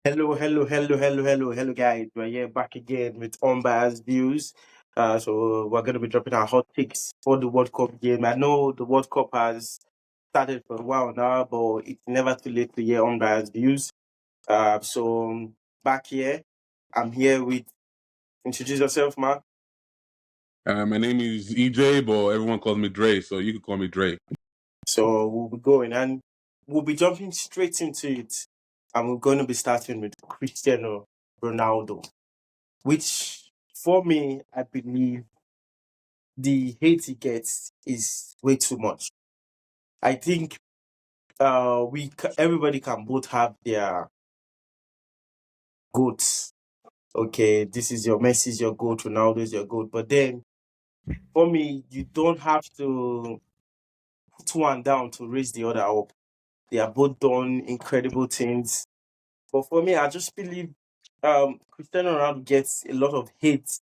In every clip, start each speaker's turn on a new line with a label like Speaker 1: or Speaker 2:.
Speaker 1: Hello, guys. We're here back again with unbiased views. So we're going to be dropping our hot takes for the World Cup game. I know the World Cup has started for a while now, but it's never too late to hear unbiased views. Back here, I'm here with introduce yourself, man.
Speaker 2: My name is EJ, but everyone calls me Dre, so you can call me Dre.
Speaker 1: So we'll be going and we'll be jumping straight into it, and we're going to be starting with Cristiano Ronaldo, which for me, I believe the hate he gets is way too much. I think everybody can both have their goats. Okay, this is your Messi is your goat, Ronaldo is your goat. But then for me, you don't have to put one down to raise the other up. They are both done incredible things. But for me, I just believe Cristiano Ronaldo gets a lot of hate,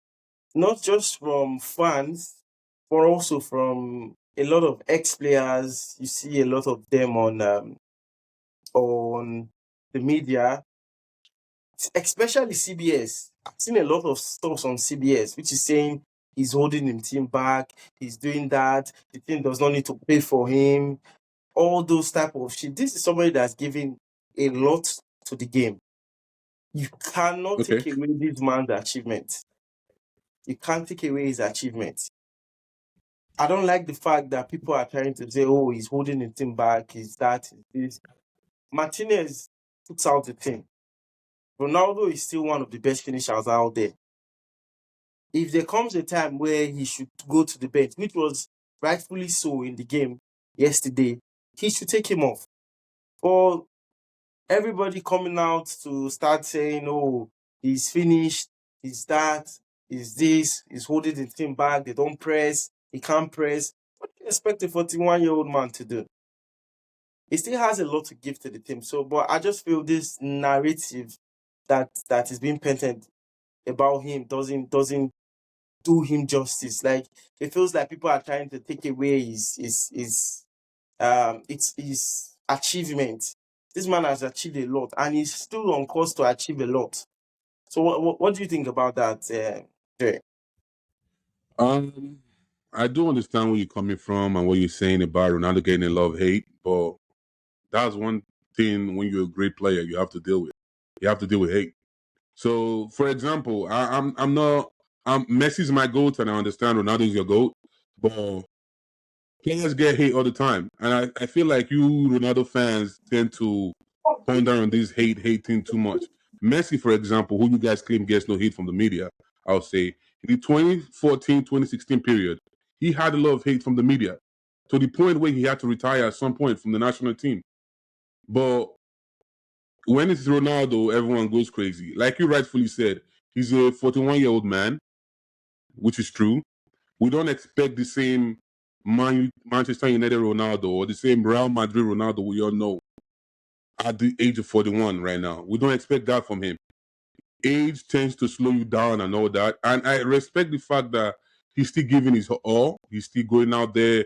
Speaker 1: not just from fans, but also from a lot of ex-players. You see a lot of them on the media, especially CBS. I've seen a lot of stuff on CBS, which is saying he's holding the team back, he's doing that, the team does not need to pay for him, all those type of shit. This is somebody that's giving a lot to the game. You cannot
Speaker 2: Okay.
Speaker 1: take away this man's achievement. You can't take away his achievement. I don't like the fact that people are trying to say, oh, he's holding the team back, he's that, he's this. Martinez puts out the team. Ronaldo is still one of the best finishers out there. If there comes a time where he should go to the bench, which was rightfully so in the game yesterday, he should take him off. Or everybody coming out to start saying, oh, he's finished, he's that, he's this, he's holding the team back, they don't press, he can't press. What do you expect a 41-year-old man to do? He still has a lot to give to the team. So, but I just feel this narrative that is being painted about him doesn't do him justice. Like it feels like people are trying to take away his achievement. This man has achieved a lot, and he's still on course to achieve a lot. So, what do you think about that, Dre?
Speaker 2: I do understand where you're coming from and what you're saying about Ronaldo getting a lot of hate, but that's one thing when you're a great player you have to deal with. You have to deal with hate. So, for example, I'm not Messi's my goat, and I understand Ronaldo's your goat, but players get hate all the time, and I feel like you Ronaldo fans tend to ponder on this hating too much. Messi, for example, who you guys claim gets no hate from the media, I'll say in the 2014-2016 period, he had a lot of hate from the media to the point where he had to retire at some point from the national team. But when it's Ronaldo, everyone goes crazy. Like you rightfully said, he's a 41-year-old man, which is true. We don't expect the same Manchester United Ronaldo or the same Real Madrid Ronaldo we all know at the age of 41 right now. We don't expect that from him. Age tends to slow you down and all that. And I respect the fact that he's still giving his all. He's still going out there,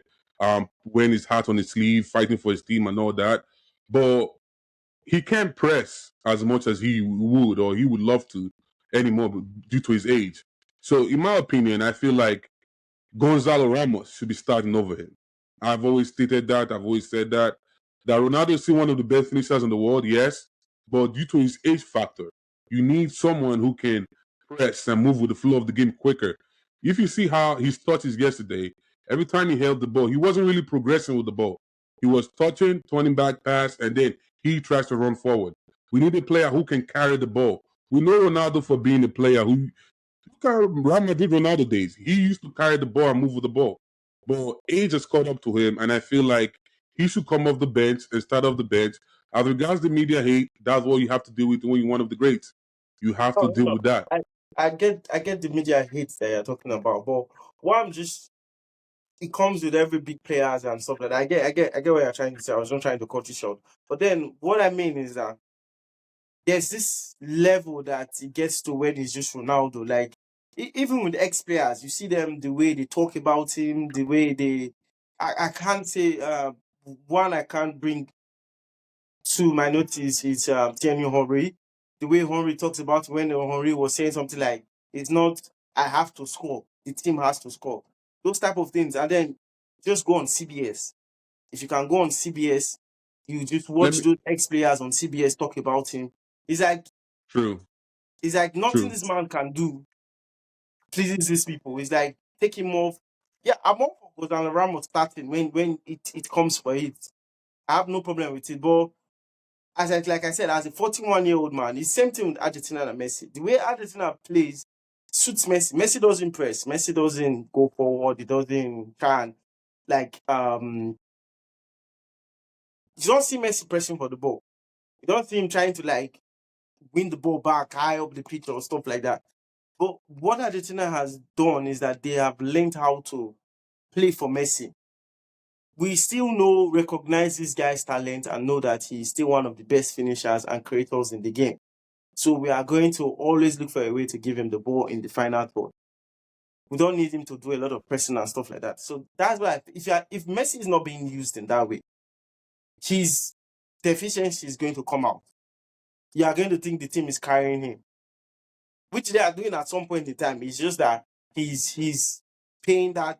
Speaker 2: wearing his heart on his sleeve, fighting for his team and all that. But he can't press as much as he would or he would love to anymore due to his age. So, in my opinion, I feel like Gonzalo Ramos should be starting over him. I've always stated that. I've always said that. That Ronaldo is still one of the best finishers in the world, yes. But due to his age factor, you need someone who can press and move with the flow of the game quicker. If you see how his touches yesterday, every time he held the ball, he wasn't really progressing with the ball. He was touching, turning back pass, and then he tries to run forward. We need a player who can carry the ball. We know Ronaldo for being a player who look at Real Madrid Ronaldo days. He used to carry the ball and move with the ball. But age has caught up to him, and I feel like he should come off the bench and start off the bench. As regards the media hate, that's what you have to deal with when you're one of the greats. You have to
Speaker 1: Oh,
Speaker 2: deal
Speaker 1: no,
Speaker 2: with that.
Speaker 1: I get the media hate that you're talking about, but what I'm just it comes with every big players and stuff like that. I get what you're trying to say. I was not trying to cut you short, but then what I mean is that there's this level that it gets to when it's just Ronaldo. Like even with ex players, you see them the way they talk about him, the way they. I can't say one I can't bring to my notice is Thierry Henry. The way Henry talks about when Henry was saying something like, it's not, I have to score, the team has to score. Those type of things. And then just go on CBS. If you can go on CBS, you just
Speaker 2: Let
Speaker 1: watch
Speaker 2: me.
Speaker 1: those ex-players on CBS talk about him. It's like,
Speaker 2: True.
Speaker 1: nothing
Speaker 2: True.
Speaker 1: this man can do pleases these people. It's like, take him off. Yeah, I'm all for Gonzalo Ramos starting when it comes for it. I have no problem with it. But like I said, as a 41-year-old man, it's same thing with Argentina and Messi. The way Argentina plays suits Messi. Messi doesn't press. Messi doesn't go forward. He doesn't try and like you don't see Messi pressing for the ball. You don't see him trying to like win the ball back high up the pitch or stuff like that. But what Argentina has done is that they have learned how to play for Messi. We still recognize this guy's talent and know that he's still one of the best finishers and creators in the game. So we are going to always look for a way to give him the ball in the final third. We don't need him to do a lot of pressing and stuff like that. So that's why if Messi is not being used in that way, his deficiency is going to come out. You are going to think the team is carrying him, which they are doing at some point in time. It's just that he's paying that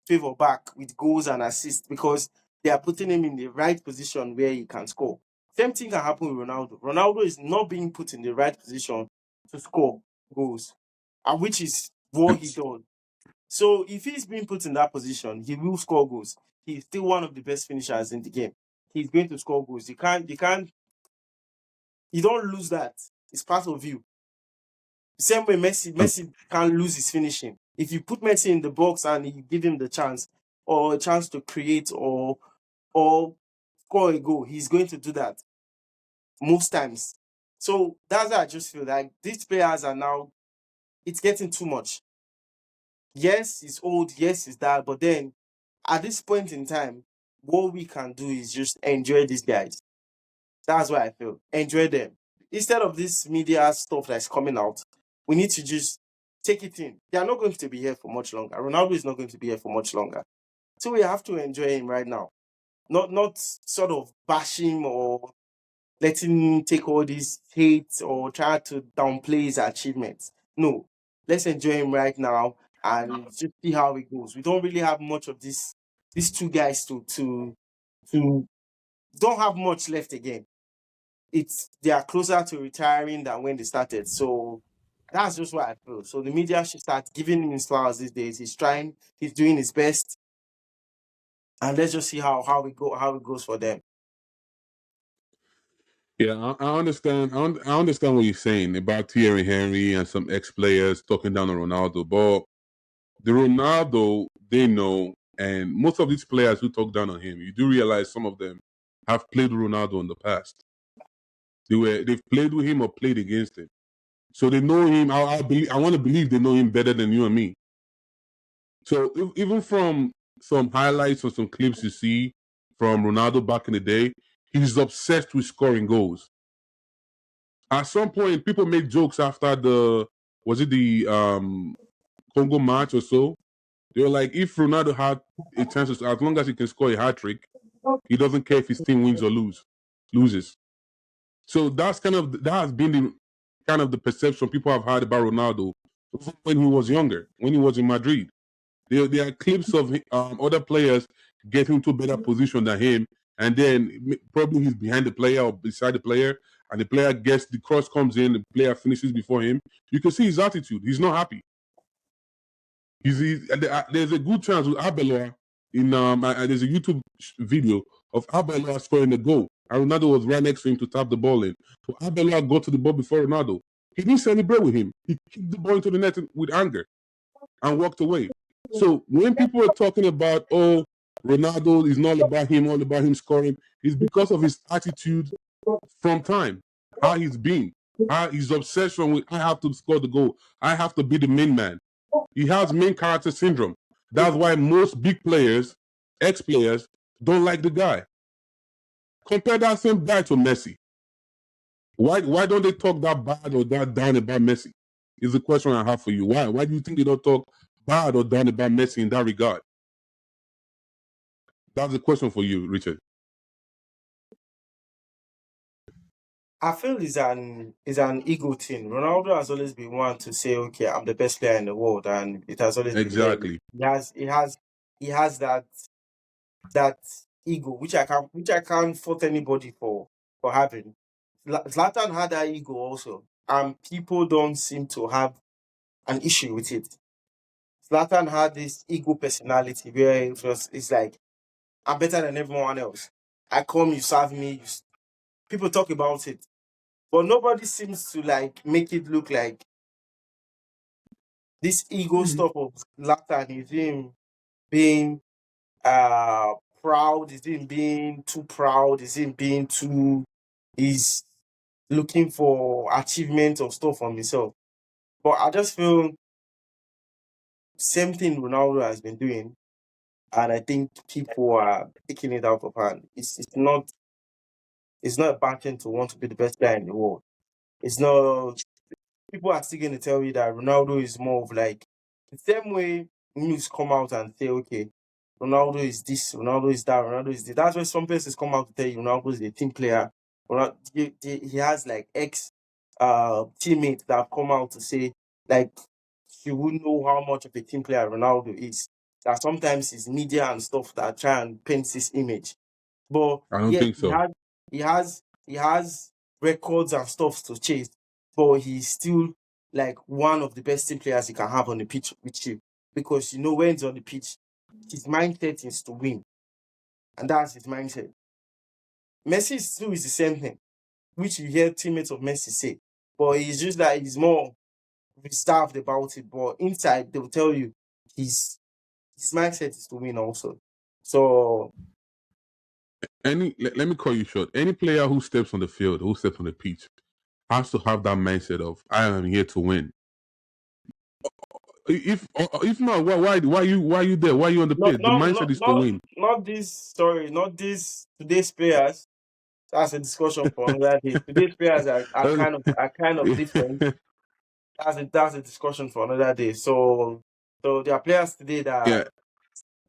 Speaker 1: favor back with goals and assists because they are putting him in the right position where he can score. Same thing can happen with Ronaldo. Ronaldo is not being put in the right position to score goals, and which is what he does. So if he's being put in that position, he will score goals. He's still one of the best finishers in the game. He's going to score goals. You don't lose that. It's part of you. The same way Messi can't lose his finishing. If you put Messi in the box and you give him the chance or a chance to create or score a goal, he's going to do that most times. So that's why I just feel like these players are now, it's getting too much. Yes, it's old, yes, it's that, but then at this point in time, what we can do is just enjoy these guys. That's what I feel. Enjoy them. Instead of this media stuff that's coming out, we need to just take it in. They are not going to be here for much longer. Ronaldo is not going to be here for much longer. So we have to enjoy him right now. Not sort of bash him or let him take all these hate or try to downplay his achievements. No. Let's enjoy him right now and just see how it goes. We don't really have much of these two guys to don't have much left again. They are closer to retiring than when they started. So that's just what I feel. So the media should start giving him his flowers these days. He's doing his best, and let's just see how it goes for them.
Speaker 2: Yeah, I understand. I understand what you're saying about Thierry Henry and some ex-players talking down on Ronaldo. But the Ronaldo they know, and most of these players who talk down on him, you do realize some of them have played Ronaldo in the past. They've played with him or played against him, so they know him. I want to believe they know him better than you and me. So even from some highlights or some clips you see from Ronaldo back in the day, he's obsessed with scoring goals. At some point, people made jokes after the Congo match or so. They were like, if Ronaldo had a chance, as long as he can score a hat trick, he doesn't care if his team wins or loses. So that has been the kind of the perception people have had about Ronaldo when he was younger, when he was in Madrid. There are clips of other players getting to a better position than him, and then probably he's behind the player or beside the player, and the player gets the cross comes in, the player finishes before him. You can see his attitude. He's not happy. There's a good chance with Arbeloa there's a YouTube video of Arbeloa scoring a goal. And Ronaldo was right next to him to tap the ball in. So Arbeloa got to the ball before Ronaldo. He didn't celebrate with him. He kicked the ball into the net with anger and walked away. So when people are talking about, oh, Ronaldo is not all about him scoring, it's because of his attitude from time, how he's been, how his obsession with, I have to score the goal, I have to be the main man. He has main character syndrome. That's why most big players, ex-players, don't like the guy. Compare that same guy to Messi. Why don't they talk that bad or that down about Messi? Is the question I have for you. Why? Why do you think they don't talk bad or down about Messi in that regard? That's the question for you, Richard.
Speaker 1: I feel is an ego thing. Ronaldo has always been one to say, okay, I'm the best player in the world, and it has always been there.
Speaker 2: Exactly.
Speaker 1: He has that ego, which I can't fault anybody for having. Zlatan had that ego also, and people don't seem to have an issue with it. Zlatan had this ego personality where it's like, I'm better than everyone else. I come, you serve me. People talk about it, but nobody seems to like make it look like this ego stuff of Zlatan is him being uh proud, is him being too proud, is him being too is looking for achievement or stuff from himself. But I just feel same thing Ronaldo has been doing, and I think people are taking it out of hand. It's not a bad thing to want to be the best player in the world. It's not. People are still going to tell you that Ronaldo is more of like the same way news come out and say, okay, Ronaldo is this, Ronaldo is that, Ronaldo is this. That's why some places come out to tell you Ronaldo is a team player. Ronaldo, he has like ex teammates that have come out to say like you wouldn't know how much of a team player Ronaldo is. That sometimes it's media and stuff that try and paint this image. But
Speaker 2: I don't
Speaker 1: yeah,
Speaker 2: think so.
Speaker 1: he has records and stuff to chase, but he's still like one of the best team players you can have on the pitch with you. Because when he's on the pitch, his mindset is to win. And that's his mindset. Messi still is the same thing, which you hear teammates of Messi say. But he's just like he's more reserved about it. But inside they'll tell you his mindset is to win also. So
Speaker 2: Let me call you short. Any player who steps on the field, who steps on the pitch, has to have that mindset of I am here to win. If not, why you there? Why you on the
Speaker 1: not
Speaker 2: pitch? The
Speaker 1: not
Speaker 2: mindset
Speaker 1: not
Speaker 2: is to
Speaker 1: not
Speaker 2: win.
Speaker 1: not this sorry, not this today's players. That's a discussion for another day. Today's players are kind of different. That's a discussion for another day. So there are players today
Speaker 2: yeah,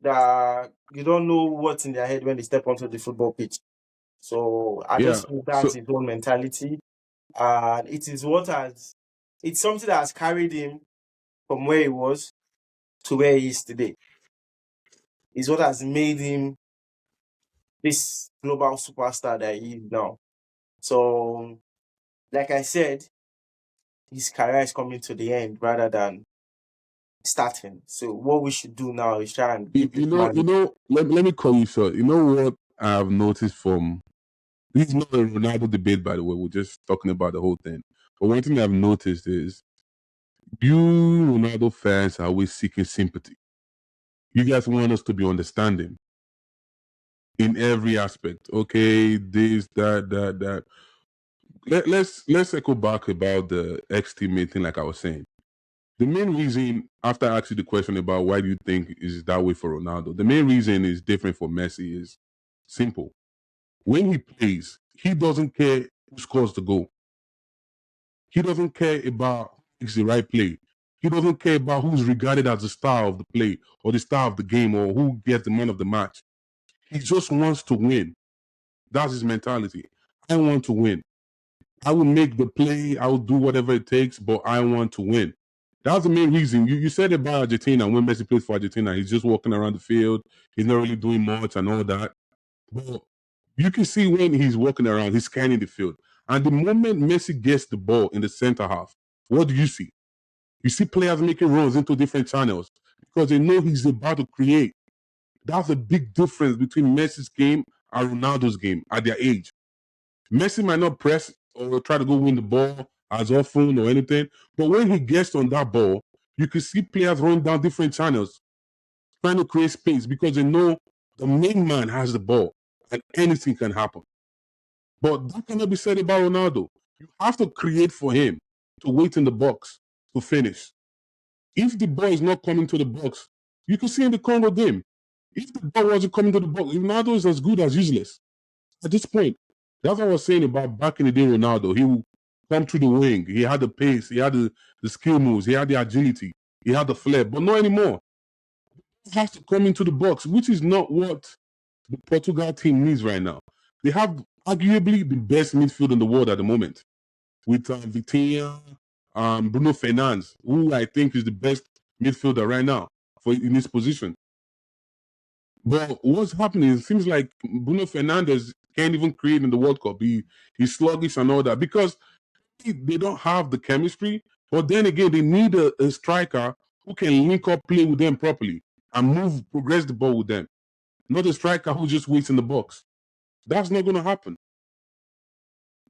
Speaker 1: that you don't know what's in their head when they step onto the football pitch. So I
Speaker 2: yeah.
Speaker 1: just think
Speaker 2: So
Speaker 1: that's his own mentality. And it's something that has carried him from where he was to where he is today. It's what has made him this global superstar that he is now. So, like I said, his career is coming to the end rather than starting. So, what we should do now is try and
Speaker 2: you,
Speaker 1: give
Speaker 2: you
Speaker 1: this
Speaker 2: know, you
Speaker 1: man.
Speaker 2: know. Let me call you short. You know what I've noticed from this is not a Ronaldo debate, by the way. We're just talking about the whole thing. But one thing I've noticed is you Ronaldo fans are always seeking sympathy. You guys want us to be understanding in every aspect. Okay, this, that. Let's echo back about the ex teammate thing, like I was saying. The main reason, after I asked you the question about why do you think is that way for Ronaldo, the main reason is different for Messi is simple. When he plays, he doesn't care who scores the goal. He doesn't care about who's the right play. He doesn't care about who's regarded as the star of the play or the star of the game or who gets the man of the match. He just wants to win. That's his mentality. I want to win. I will make the play. I will do whatever it takes, but I want to win. That's the main reason. You said about Argentina. When Messi plays for Argentina, he's just walking around the field. He's not really doing much and all that. But you can see when he's walking around, he's scanning the field. And the moment Messi gets the ball in the center half, what do you see? You see players making runs into different channels because they know he's about to create. That's a big difference between Messi's game and Ronaldo's game at their age. Messi might not press or try to go win the ball as often or anything, but when he gets on that ball, you can see players run down different channels, trying to create space because they know the main man has the ball and anything can happen. But that cannot be said about Ronaldo. You have to create for him to wait in the box to finish. If the ball is not coming to the box, you can see in the Congo game, if the ball wasn't coming to the box, Ronaldo is as good as useless at this point. That's what I was saying about back in the day, Ronaldo. He would come through the wing. He had the pace. He had the skill moves. He had the agility. He had the flair. But not anymore. He has to come into the box, which is not what the Portugal team needs right now. They have arguably the best midfield in the world at the moment, with Vitinha, Bruno Fernandes, who I think is the best midfielder right now for in this position. But what's happening? It seems like Bruno Fernandes can't even create in the World Cup. He's sluggish and all that because they don't have the chemistry. But then again, they need a striker who can link up, play with them properly, and progress the ball with them. Not a striker who just waits in the box. That's not going to happen.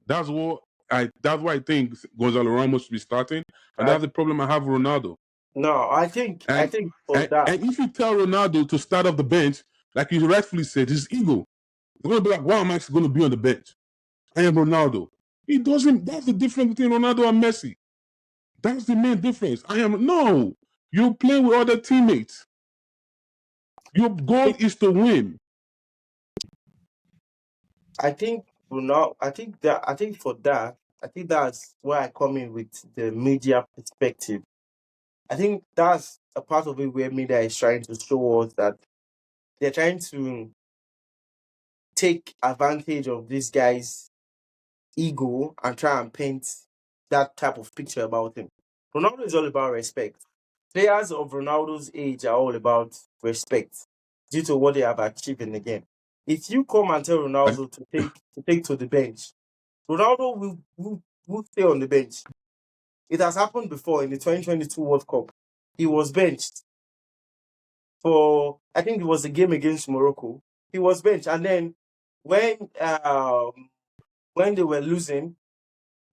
Speaker 2: That's what That's why I think Gonzalo Ramos should be starting, and
Speaker 1: I,
Speaker 2: that's the problem I have with Ronaldo.
Speaker 1: no, I
Speaker 2: And
Speaker 1: think for
Speaker 2: and,
Speaker 1: that,
Speaker 2: and if you tell Ronaldo to start off the bench, like you rightfully said, his ego, he's going to be like, "Why am I going to be on the bench? I am Ronaldo." He doesn't. That's the difference between Ronaldo and Messi. That's the main difference. I am no. You play with other teammates. Your goal is to win.
Speaker 1: I think Ronaldo, I think for that, I think that's where I come in with the media perspective. I think that's a part of it where media is trying to show us that they're trying to take advantage of this guy's ego and try and paint that type of picture about him. Ronaldo is all about respect. Players of Ronaldo's age are all about respect due to what they have achieved in the game. If you come and tell
Speaker 2: I,
Speaker 1: Ronaldo to take to the bench, Ronaldo will stay on the bench. It has happened before in the 2022 World Cup. He was benched for, I think it was the game against Morocco. He was benched, and then when when they were losing,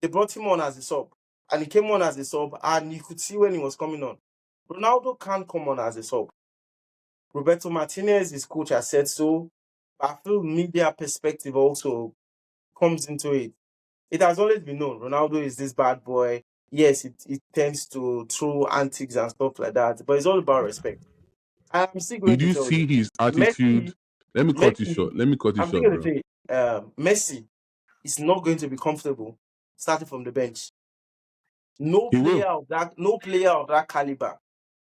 Speaker 1: they brought him on as a sub, and he came on as a sub, and you could see when he was coming on. Ronaldo can't come on as a sub. Roberto Martinez, his coach, has said so. I feel media perspective also comes into it. It has always been known Ronaldo is this bad boy. Yes, it tends to throw antics and stuff like that, but it's all about respect. I'm still going
Speaker 2: did
Speaker 1: to
Speaker 2: you
Speaker 1: tell you,
Speaker 2: see his attitude?
Speaker 1: Messi,
Speaker 2: Let me cut you
Speaker 1: Messi,
Speaker 2: short. Let me cut you
Speaker 1: I'm still
Speaker 2: short,
Speaker 1: going to
Speaker 2: bro.
Speaker 1: say, Messi is not going to be comfortable starting from the bench.
Speaker 2: He will.
Speaker 1: No player of that caliber.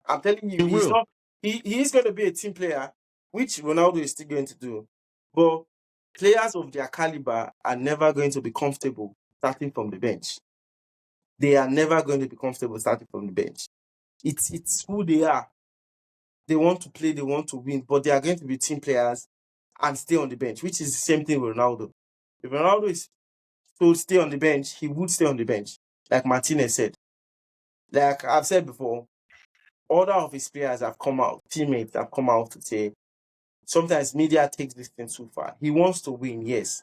Speaker 1: I'm telling you,
Speaker 2: He
Speaker 1: he's
Speaker 2: will.
Speaker 1: not. He is going to be a team player, which Ronaldo is still going to do. But players of their caliber are never going to be comfortable starting from the bench. They are never going to be comfortable starting from the bench. It's who they are. They want to play, they want to win, but they are going to be team players and stay on the bench, which is the same thing with Ronaldo. If Ronaldo is told stay on the bench, he would stay on the bench, like Martinez said. Like I've said before, other of his players have come out, teammates have come out to say sometimes media takes this thing too far. He wants to win, yes.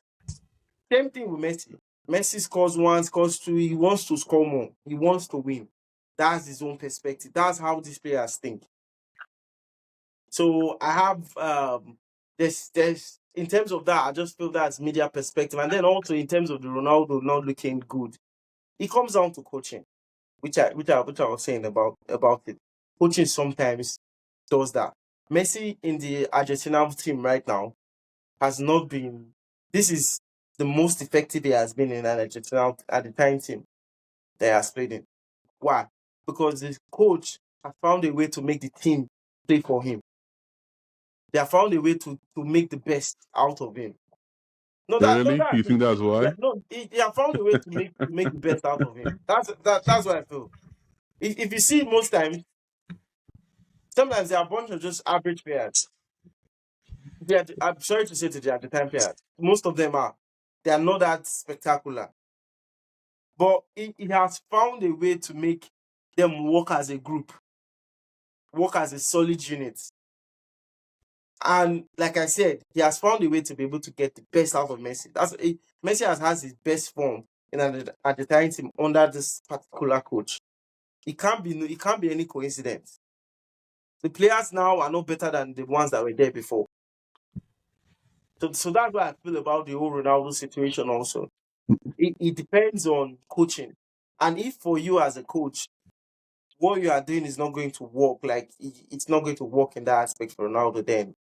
Speaker 1: Same thing with Messi. Messi scores one, scores two, he wants to score more. He wants to win. That's his own perspective. That's how these players think. So I have there's in terms of that, I just feel that's media perspective. And then also in terms of the Ronaldo not looking good, it comes down to coaching, which I was saying about it. Coaching sometimes does that. Messi in the Argentina team right now has not been. This is the most effective he has been in an Argentina at the time team that he has played in. Why? Because the coach has found a way to make the team play for him. They have found a way to make the best out of him. No,
Speaker 2: Really?
Speaker 1: that's
Speaker 2: You
Speaker 1: it.
Speaker 2: think that's
Speaker 1: Yeah,
Speaker 2: why?
Speaker 1: no, they have found a way to make the best out of him. That's what I feel. If you see most times, sometimes they are a bunch of just average players. I'm sorry to say to the time players, most of them are. They are not that spectacular. But he has found a way to make them work as a group, work as a solid unit. And like I said, he has found a way to be able to get the best out of Messi. Messi has his best form in at the time team under this particular coach. It can't be any coincidence. The players now are no better than the ones that were there before. So that's what I feel about the whole Ronaldo situation also. It depends on coaching. And if for you as a coach, what you are doing is not going to work, like it's not going to work in that aspect for Ronaldo, then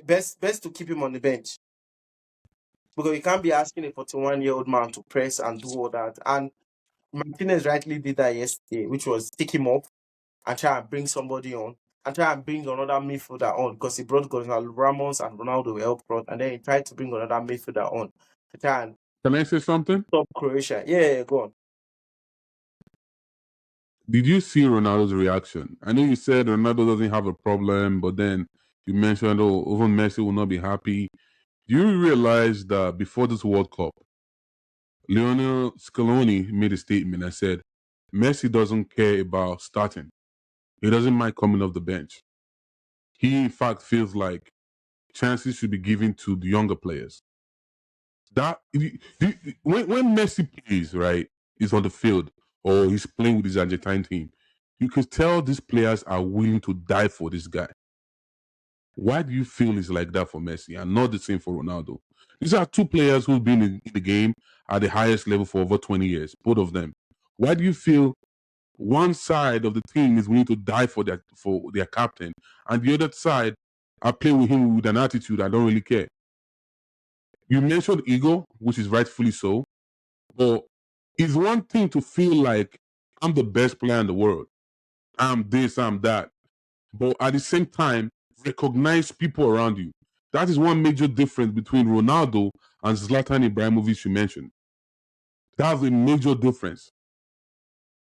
Speaker 1: best to keep him on the bench. Because you can't be asking a 41-year-old man to press and do all that. And Martinez rightly did that yesterday, which was take him off and try and bring somebody on and try and bring another midfielder on because he brought Gonzalo Ramos and Ronaldo were up front, and then he tried to bring another midfielder on. Can
Speaker 2: Can I say something?
Speaker 1: stop Croatia. Yeah, go on.
Speaker 2: Did you see Ronaldo's reaction? I know you said Ronaldo doesn't have a problem, but then you mentioned, oh, even Messi will not be happy. Do you realize that before this World Cup, Lionel Scaloni made a statement and said, Messi doesn't care about starting. He doesn't mind coming off the bench. He, in fact, feels like chances should be given to the younger players. That when Messi plays, right, is on the field or he's playing with his Argentine team, you can tell these players are willing to die for this guy. Why do you feel it's like that for Messi and not the same for Ronaldo? These are two players who've been in the game at the highest level for over 20 years, both of them. Why do you feel one side of the team is willing to die for their captain, and the other side are playing with him with an attitude I don't really care? You mentioned ego, which is rightfully so, but it's one thing to feel like I'm the best player in the world. I'm this, I'm that. But at the same time, recognize people around you. That is one major difference between Ronaldo and Zlatan Ibrahimovic you mentioned. That's a major difference.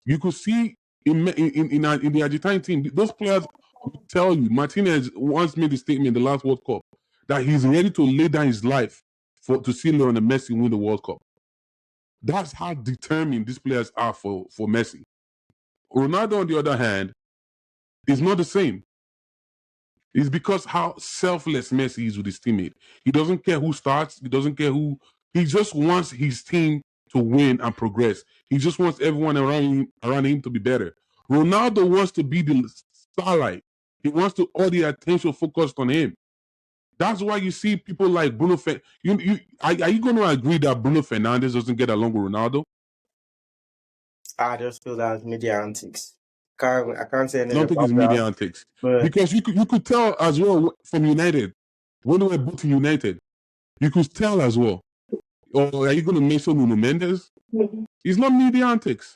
Speaker 2: You could see in the Argentine team, those players will tell you. Martinez once made a statement in the last World Cup that he's ready to lay down his life to see Lionel Messi win the World Cup. That's how determined these players are for Messi. Ronaldo, on the other hand, is not the same. It's because how selfless Messi is with his teammate. He doesn't care who starts. He doesn't care who. He just wants his team to win and progress. He just wants everyone around him to be better. Ronaldo wants to be the starlight. He wants to all the attention focused on him. That's why you see people like Bruno. Are you going to agree that Bruno Fernandes doesn't get along with Ronaldo?
Speaker 1: I just feel that's media antics. I can't say
Speaker 2: I
Speaker 1: anything
Speaker 2: don't think
Speaker 1: about
Speaker 2: it's
Speaker 1: that.
Speaker 2: media antics
Speaker 1: But
Speaker 2: because you could tell as well from United when they were both in United. You could tell as well. Or are you going to mention Nuno Mendes? It's not media antics.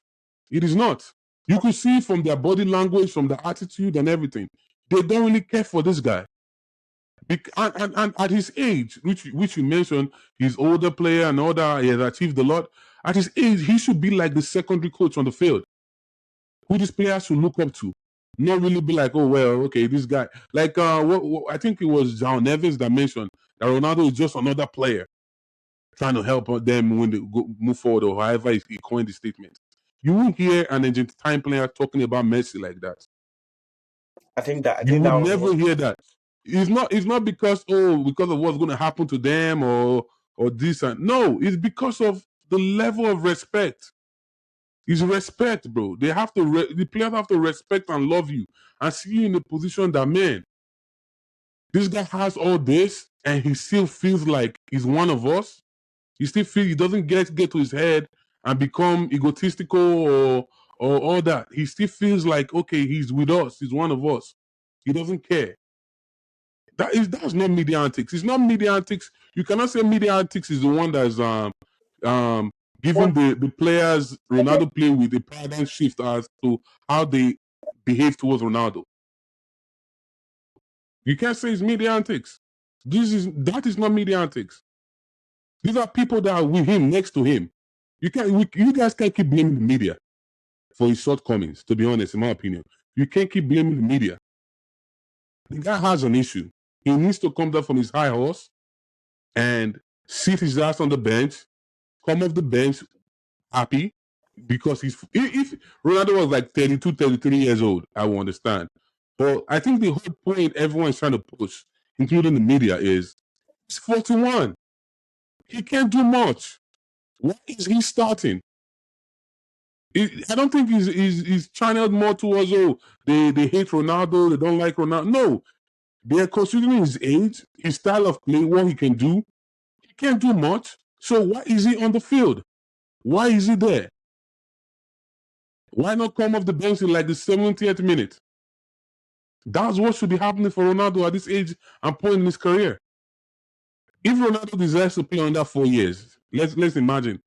Speaker 2: It is not. You could see from their body language, from their attitude and everything. They don't really care for this guy. And at his age, which you mentioned, he's older player and all that, he has achieved a lot. At his age, he should be like the secondary coach on the field, who these players should look up to. Not really be like, oh well, okay, this guy. Like I think it was John Evans that mentioned that Ronaldo is just another player trying to help them when they move forward, or however he coined the statement. You won't hear an Argentine player talking about Messi like that.
Speaker 1: I
Speaker 2: You
Speaker 1: think
Speaker 2: would
Speaker 1: that was what
Speaker 2: never hear that. It's not because of what's going to happen to them or this and no. It's because of the level of respect. It's respect, bro. They have to the players have to respect and love you and see you in the position that man. This guy has all this and he still feels like he's one of us. He still feels he doesn't get to his head and become egotistical or all that. He still feels like okay, he's with us. He's one of us. He doesn't care. That's not media antics. It's not media antics. You cannot say media antics is the one that's um giving the players Ronaldo play with a paradigm shift as to how they behave towards Ronaldo. You can't say it's media antics. That is not media antics. These are people that are with him, next to him. You guys can't keep blaming the media for his shortcomings, to be honest, in my opinion. You can't keep blaming the media. The guy has an issue. He needs to come down from his high horse and sit his ass on the bench, come off the bench happy because if Ronaldo was like 32, 33 years old, I will understand. But I think the whole point everyone is trying to push, including the media, is he's 41. He can't do much. Why is he starting? I don't think he's channeled more towards they hate Ronaldo, they don't like Ronaldo. No, they're considering his age, his style of play, what he can do. He can't do much. So why is he on the field? Why is he there? Why not come off the bench in like the 70th minute? That's what should be happening for Ronaldo at this age and point in his career. If Ronaldo desires to play under 4 years, let's imagine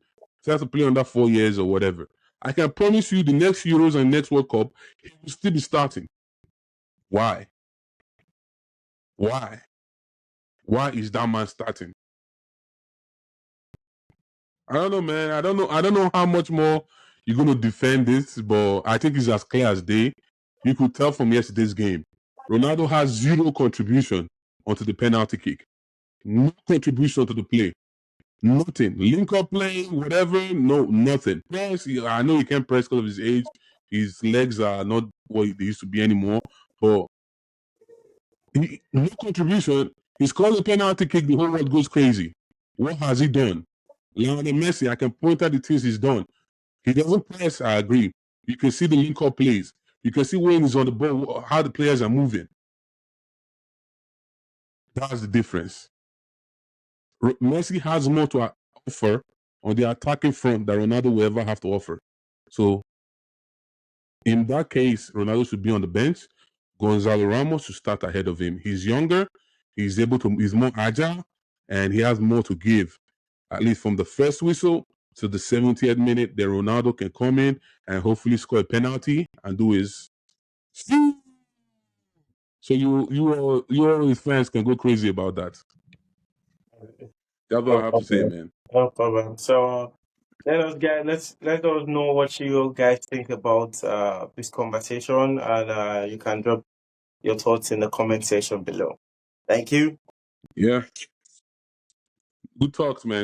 Speaker 2: he has to play under 4 years or whatever. I can promise you the next Euros and next World Cup, he will still be starting. Why? Why? Why is that man starting? I don't know, man. I don't know. I don't know how much more you're going to defend this, but I think it's as clear as day. You could tell from yesterday's game, Ronaldo has zero contribution onto the penalty kick. No contribution to the play. Nothing. Link up play, whatever. No, nothing. Press. I know he can't press because of his age. His legs are not what they used to be anymore. But no contribution. He scores a penalty kick. The whole world goes crazy. What has he done? Lionel Messi, I can point out the things he's done. He doesn't press, I agree. You can see the link up plays. You can see when he's on the ball, how the players are moving. That's the difference. Messi has more to offer on the attacking front that Ronaldo will ever have to offer. So, in that case, Ronaldo should be on the bench. Gonzalo Ramos should start ahead of him. He's younger, he's more agile, and he has more to give. At least from the first whistle to the 70th minute, then Ronaldo can come in and hopefully score a penalty and do his. So you all his fans can go crazy about that. That's what
Speaker 1: No
Speaker 2: I have to say,
Speaker 1: problem.
Speaker 2: man.
Speaker 1: No problem. So let us know what you guys think about this conversation, and you can drop your thoughts in the comment section below. Thank you.
Speaker 2: Yeah. Good talks, man.